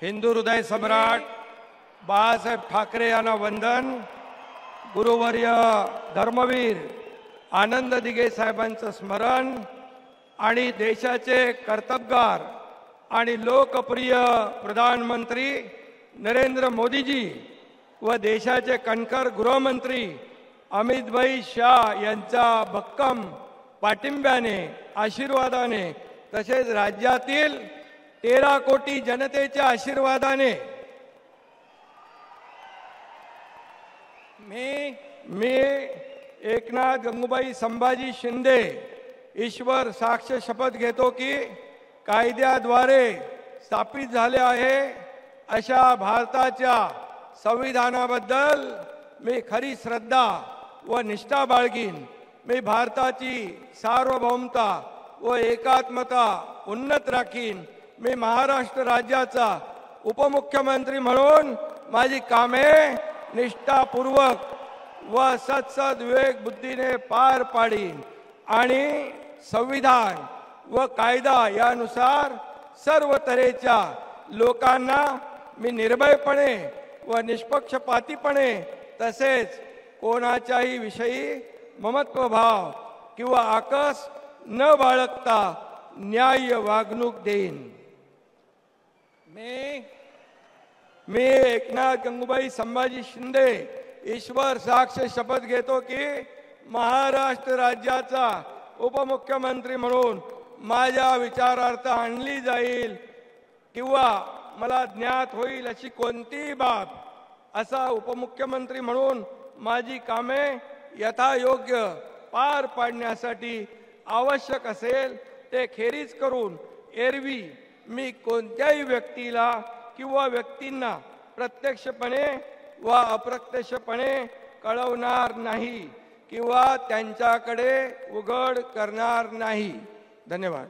हिंदू हृदय सम्राट बाळासाहेब ठाकरे यांना वंदन। गुरुवर्य धर्मवीर आनंद दिघे साहेबांचं स्मरण आणि देशाचे कर्तबगार आणि लोकप्रिय प्रधानमंत्री नरेंद्र मोदीजी व देशाचे कणखर गृहमंत्री अमित भाई शाह यांच्या भक्कम पाठिंब्याने आशीर्वादाने तसेच राज्यातील 13 कोटी जनतेच्या आशीर्वादाने मी एकनाथ गंगूबाई संभाजी शिंदे ईश्वर साक्ष शपथ घेतो की कायद्याद्वारे स्थापित झाले आहे अशा भारताच्या संविधानाबद्दल मी खरी श्रद्धा व निष्ठा बाळगीन। मी भारताची सार्वभौमता व एकात्मता उन्नत राखीन। मी महाराष्ट्र राज्याचा उपमुख्यमंत्री म्हणून माझी कामे निष्ठापूर्वक व सत्सद विवेक बुद्धीने पार पाडीन आणि संविधान व कायदा यानुसार सर्व तऱ्हेच्या लोकांना मी निर्भयपणे व निष्पक्षपातीपणे तसेच कोणाच्याही विषयी ममत्वभाव किंवा आकस न बाळगता न्याय्य वागणूक देईन। मी एकनाथ गंगूबाई संभाजी शिंदे ईश्वर साक्ष शपथ घेतो की महाराष्ट्र राज्याचा उपमुख्यमंत्री म्हणून माझ्या विचारार्थ आणली जाईल किंवा मला ज्ञात होईल अशी कोणतीही बाब असा उपमुख्यमंत्री म्हणून माझी कामे यथायोग्य पार पाडण्यासाठी आवश्यक असेल ते खेरीज करून एरवी मी कोणत्याही व्यक्तीला किंवा व्यक्तींना प्रत्यक्षपणे व अप्रत्यक्षपणे कळवणार नाही किंवा त्यांच्याकडे उघड करणार नाही। धन्यवाद।